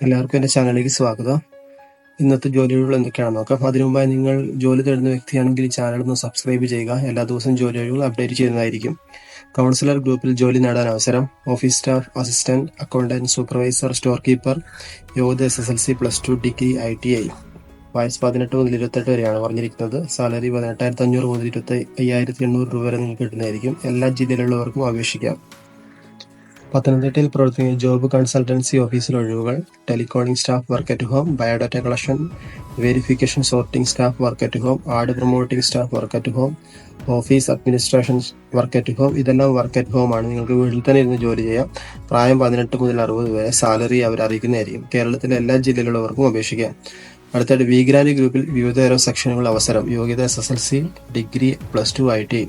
എല്ലാവർക്കും എൻ്റെ ചാനലിലേക്ക് സ്വാഗതം. ഇന്നത്തെ ജോലിയൊഴിവുകൾ എന്തൊക്കെയാണെന്ന് നോക്കാം. അതിനു മുമ്പായി നിങ്ങൾ ജോലി തേടുന്ന വ്യക്തിയാണെങ്കിൽ ഈ ചാനൽ ഒന്ന് സബ്സ്ക്രൈബ് ചെയ്യുക. എല്ലാ ദിവസവും ജോലിയൊഴിവുകൾ അപ്ഡേറ്റ് ചെയ്യുന്നതായിരിക്കും. കൗൺസിലർ ഗ്രൂപ്പിൽ ജോലി നേടാൻ അവസരം. Office staff, assistant, accountant, supervisor, store keeper. യോഗ്യത SSLC, +2, ഡിഗ്രി, ITI. വയസ്സ് 18 മുതൽ 28 വരെയാണ് പറഞ്ഞിരിക്കുന്നത്. സാലറി 18,500 മുതൽ 25,800 രൂപ വരെ നിങ്ങൾക്ക് കിട്ടുന്നതായിരിക്കും. എല്ലാ ജില്ലയിലുള്ളവർക്കും അപേക്ഷിക്കാം. പത്തനംതിട്ടയിൽ പ്രവർത്തിക്കുന്ന ജോബ് കൺസൾട്ടൻസി ഓഫീസിൽ ഒഴിവുകൾ. Telecalling staff work at home, biodata collection, verification sorting staff work at home, add promoting staff work at home, office administration work at home. ഇതെല്ലാം വർക്ക് അറ്റ് ഹോം ആണ്. നിങ്ങൾക്ക് വീട്ടിൽ തന്നെ ഇരുന്ന് ജോലി ചെയ്യാം. പ്രായം 18 മുതൽ 60 വരെ. സാലറി അവർ അറിയിക്കുന്നതായിരിക്കും. കേരളത്തിലെ എല്ലാ ജില്ലയിലുള്ളവർക്കും അപേക്ഷിക്കാം. അടുത്തായിട്ട് വിഗ്രാനി ഗ്രൂപ്പിൽ വിവിധതരം സെക്ഷനുകൾ അവസരം. യോഗ്യത SSLC, ഡിഗ്രി, +2, ITI.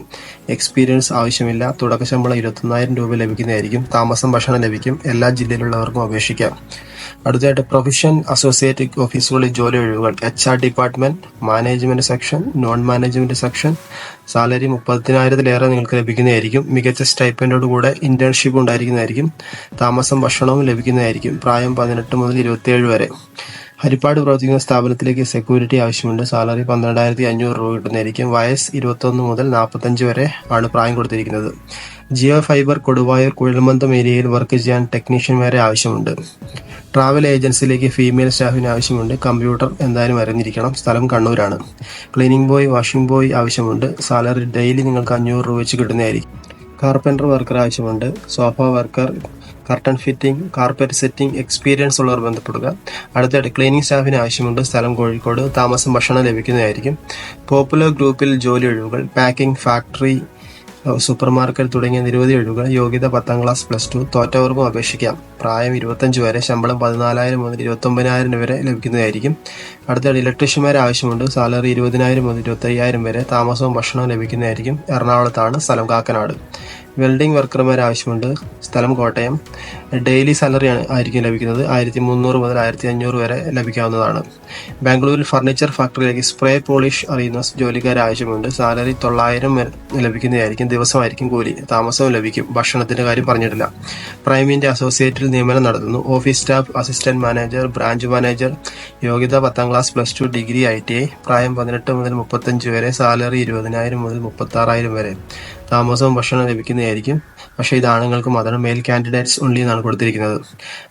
എക്സ്പീരിയൻസ് ആവശ്യമില്ല. തുടക്ക ശമ്പളം 21,000 രൂപ ലഭിക്കുന്നതായിരിക്കും. താമസം, ഭക്ഷണം ലഭിക്കും. എല്ലാ ജില്ലയിലുള്ളവർക്കും അപേക്ഷിക്കാം. അടുത്തായിട്ട് പ്രൊഫഷൻ അസോസിയേറ്റ് ഓഫീസുകളിൽ ജോലി ഒഴിവുകൾ. HR department, management section, non management section. Salary 30,000-ലേറെ നിങ്ങൾക്ക് ലഭിക്കുന്നതായിരിക്കും. മികച്ച സ്റ്റൈപ്പൻഡോട് കൂടെ ഇന്റേൺഷിപ്പ് ഉണ്ടായിരിക്കുന്നതായിരിക്കും. താമസം, ഭക്ഷണവും ലഭിക്കുന്നതായിരിക്കും. പ്രായം 18 മുതൽ 27 വരെ. ഹരിപ്പാട് പ്രവർത്തിക്കുന്ന സ്ഥാപനത്തിലേക്ക് സെക്യൂരിറ്റി ആവശ്യമുണ്ട്. സാലറി 12,500 രൂപ കിട്ടുന്നതായിരിക്കും. വയസ്സ് 21 മുതൽ 45 വരെ ആണ് പ്രായം കൊടുത്തിരിക്കുന്നത്. ജിയോ ഫൈബർ കൊടുവായൂർ കുഴൽമന്ദം ഏരിയയിൽ വർക്ക് ചെയ്യാൻ ടെക്നീഷ്യന്മാരെ ആവശ്യമുണ്ട്. ട്രാവൽ ഏജൻസിയിലേക്ക് ഫീമെയിൽ സ്റ്റാഫിന് ആവശ്യമുണ്ട്. കമ്പ്യൂട്ടർ എന്തായാലും അറിഞ്ഞിരിക്കണം. സ്ഥലം കണ്ണൂരാണ്. ക്ലീനിംഗ് ബോയ്, വാഷിംഗ് ബോയ് ആവശ്യമുണ്ട്. സാലറി ഡെയിലി നിങ്ങൾക്ക് 500 രൂപ വെച്ച് കിട്ടുന്നതായിരിക്കും. കാർപ്പൻറ്റർ വർക്കർ ആവശ്യമുണ്ട്. Sofa worker, curtain fitting, carpet setting experience ഉള്ളവർ ബന്ധപ്പെടുക. അടുത്തായിട്ട് ക്ലീനിംഗ് സ്റ്റാഫിന് ആവശ്യമുണ്ട്. സ്ഥലം കോഴിക്കോട്. താമസം, ഭക്ഷണം ലഭിക്കുന്നതായിരിക്കും. പോപ്പുലർ ഗ്രൂപ്പിൽ ജോലി ഒഴിവുകൾ. പാക്കിംഗ്, ഫാക്ടറി, സൂപ്പർ മാർക്കറ്റ് തുടങ്ങിയ നിരവധി ഒഴിവുകൾ. യോഗ്യത 10ാം ക്ലാസ്, +2. തോറ്റവർക്കും അപേക്ഷിക്കാം. പ്രായം 25 വരെ. ശമ്പളം 14,000 മുതൽ 29,000 വരെ ലഭിക്കുന്നതായിരിക്കും. അടുത്തായിട്ട് ഇലക്ട്രീഷ്യന്മാരെ ആവശ്യമുണ്ട്. സാലറി 20,000 മുതൽ 25,000 വരെ. താമസവും ഭക്ഷണവും ലഭിക്കുന്നതായിരിക്കും. എറണാകുളത്താണ്. സ്ഥലം കാക്കനാട്. വെൽഡിംഗ് വർക്കർമാർ ആവശ്യമുണ്ട്. സ്ഥലം കോട്ടയം. ഡെയിലി സാലറി ആയിരിക്കും ലഭിക്കുന്നത്. 1,300 മുതൽ 1,500 വരെ ലഭിക്കാവുന്നതാണ്. ബാംഗ്ലൂരിൽ ഫർണിച്ചർ ഫാക്ടറിയിലേക്ക് സ്പ്രേ പോളിഷ് അറിയുന്ന ജോലിക്കാരെ ആവശ്യമുണ്ട്. സാലറി 900 ലഭിക്കുന്നതായിരിക്കും. ദിവസമായിരിക്കും കൂലി. താമസവും ലഭിക്കും. ഭക്ഷണത്തിന്റെ കാര്യം പറഞ്ഞിട്ടില്ല. പ്രൈമിന്റെ അസോസിയേറ്റിൽ നിയമനം നടത്തുന്നു. Office staff, assistant manager, branch manager. യോഗ്യത 10ാം ക്ലാസ്, +2, ഡിഗ്രി, ITI. പ്രായം 18 മുതൽ 35 വരെ. സാലറി 20,000 മുതൽ 36,000 വരെ. താമസവും ഭക്ഷണം ലഭിക്കുന്നതായിരിക്കും. പക്ഷേ ഇത് ആണുങ്ങൾക്ക് മാത്രം. മെയിൽ കാൻഡിഡേറ്റ്സ് ഓൺലി എന്നാണ് കൊടുത്തിരിക്കുന്നത്.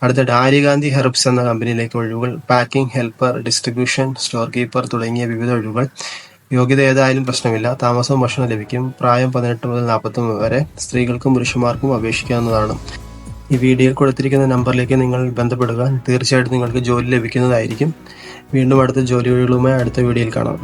അടുത്ത ആര്യഗാന്ധി ഹെർബ്സ് എന്ന കമ്പനിയിലേക്ക് ഒഴിവുകൾ. Packing helper, distribution, store keeper തുടങ്ങിയ വിവിധ ഒഴിവുകൾ. യോഗ്യത ഏതായാലും പ്രശ്നമില്ല. താമസവും ഭക്ഷണം ലഭിക്കും. പ്രായം 18 മുതൽ 40 വരെ. സ്ത്രീകൾക്കും പുരുഷന്മാർക്കും അപേക്ഷിക്കാവുന്നതാണ്. ഈ വീഡിയോയിൽ കൊടുത്തിരിക്കുന്ന നമ്പറിലേക്ക് നിങ്ങൾ ബന്ധപ്പെടുക. തീർച്ചയായിട്ടും നിങ്ങൾക്ക് ജോലി ലഭിക്കുന്നതായിരിക്കും. വീണ്ടും അടുത്ത ജോലി ഒഴിവുകളുമായി അടുത്ത വീഡിയോയിൽ കാണാം.